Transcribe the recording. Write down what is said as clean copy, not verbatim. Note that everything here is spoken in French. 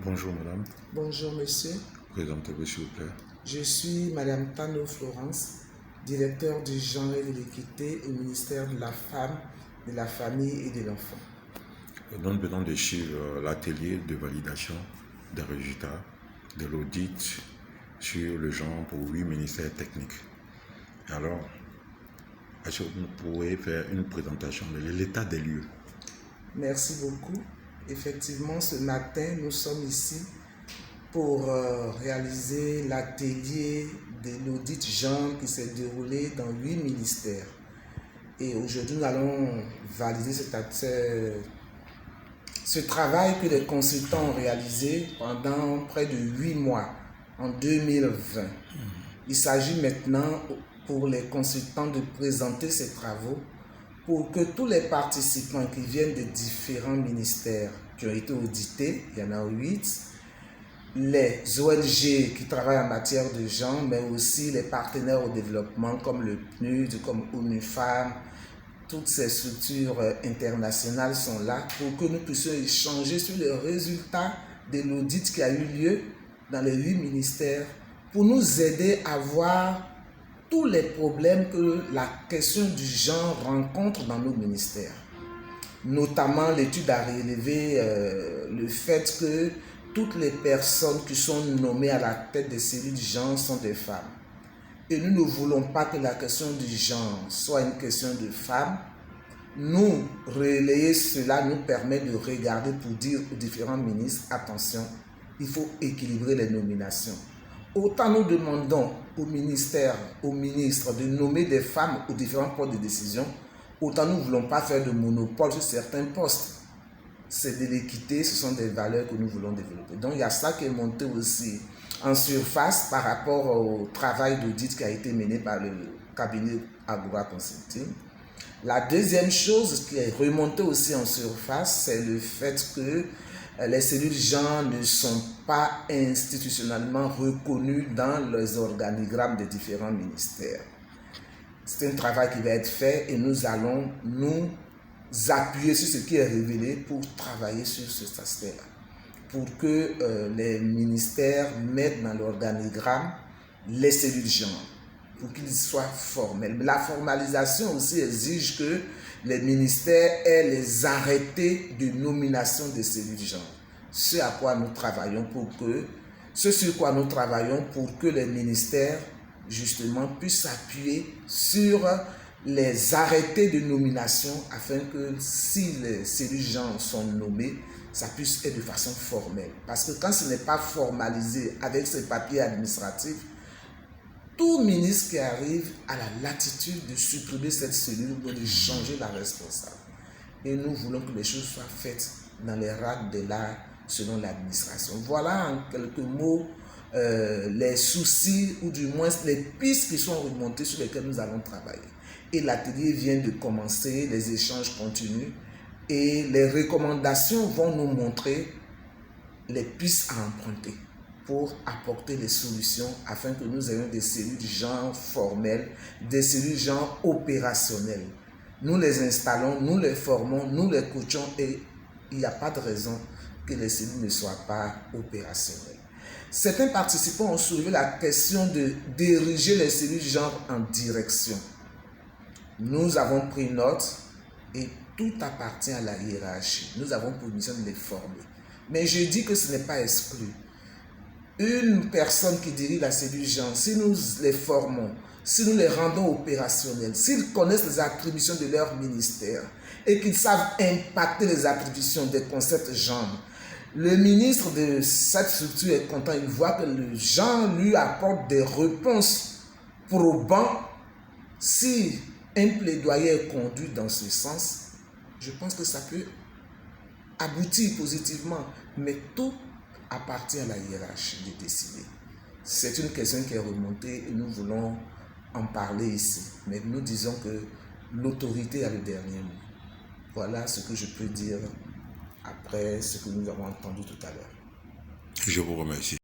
Bonjour madame, Bonjour monsieur, présentez-vous s'il vous plaît. je suis madame Tano Florence, directeur du genre et de l'équité au ministère de la Femme, de la Famille et de l'Enfant. Nous venons de suivre l'atelier de validation des résultats de l'audit sur le genre pour 8 ministères techniques. Alors, est-ce que vous pourriez faire une présentation de l'état des lieux? Merci beaucoup. Effectivement, ce matin, nous sommes ici pour réaliser l'atelier de l'audit genre qui s'est déroulé dans 8 ministères. Et aujourd'hui, nous allons valider ce travail que les consultants ont réalisé pendant près de 8 mois en 2020. Il s'agit maintenant pour les consultants de présenter ces travaux pour que tous les participants qui viennent des différents ministères qui ont été audités, il y en a 8, les ONG qui travaillent en matière de genre, mais aussi les partenaires au développement comme le PNUD, comme ONU Femmes, toutes ces structures internationales sont là pour que nous puissions échanger sur les résultats de l'audit qui a eu lieu dans les 8 ministères pour nous aider à voir tous les problèmes que la question du genre rencontre dans nos ministères. Notamment, l'étude a relevé le fait que toutes les personnes qui sont nommées à la tête des cellules du genre sont des femmes. Et nous ne voulons pas que la question du genre soit une question de femmes. Nous, relayer cela nous permet de regarder pour dire aux différents ministres, attention, il faut équilibrer les nominations. Autant nous demandons au ministère, aux ministres de nommer des femmes aux différents postes de décision, autant nous ne voulons pas faire de monopole sur certains postes. C'est de l'équité, ce sont des valeurs que nous voulons développer. Donc il y a ça qui est monté aussi en surface par rapport au travail d'audit qui a été mené par le cabinet Agora Consulting. La deuxième chose qui est remontée aussi en surface, c'est le fait que les cellules genre ne sont pas institutionnellement reconnues dans les organigrammes des différents ministères. C'est un travail qui va être fait et nous allons nous appuyer sur ce qui est révélé pour travailler sur cet aspect-là. Pour que les ministères mettent dans l'organigramme les cellules genre, pour qu'ils soient formels. Mais la formalisation aussi exige que les ministères aient les arrêtés de nomination des cellules genre. Ce sur quoi nous travaillons pour que les ministères justement puissent s'appuyer sur les arrêtés de nomination afin que si les cellules genre sont nommées, ça puisse être de façon formelle. Parce que quand ce n'est pas formalisé avec ces papiers administratifs, tout ministre qui arrive a la latitude de supprimer cette cellule ou de changer la responsable. Et nous voulons que les choses soient faites dans les règles de l'art selon l'administration. Voilà en quelques mots les soucis ou du moins les pistes qui sont remontées sur lesquelles nous allons travailler. Et l'atelier vient de commencer, les échanges continuent et les recommandations vont nous montrer les pistes à emprunter pour apporter les solutions afin que nous ayons des cellules genre formelles, des cellules genre opérationnelles. Nous les installons, nous les formons, nous les coachons et il n'y a pas de raison que les cellules ne soient pas opérationnelles. Certains participants ont soulevé la question de diriger les cellules genre en direction. Nous avons pris note et tout appartient à la hiérarchie. Nous avons pour mission de les former. Mais je dis que ce n'est pas exclu. Une personne qui dirige la cellule genre, si nous les formons, si nous les rendons opérationnels, s'ils connaissent les attributions de leur ministère et qu'ils savent impacter les attributions des concepts genre, le ministre de cette structure est content, il voit que le genre lui apporte des réponses probantes. Si un plaidoyer est conduit dans ce sens, je pense que ça peut aboutir positivement, mais tout appartient à la hiérarchie de décider. C'est une question qui est remontée et nous voulons en parler ici. Mais nous disons que l'autorité a le dernier mot. Voilà ce que je peux dire après ce que nous avons entendu tout à l'heure. Je vous remercie.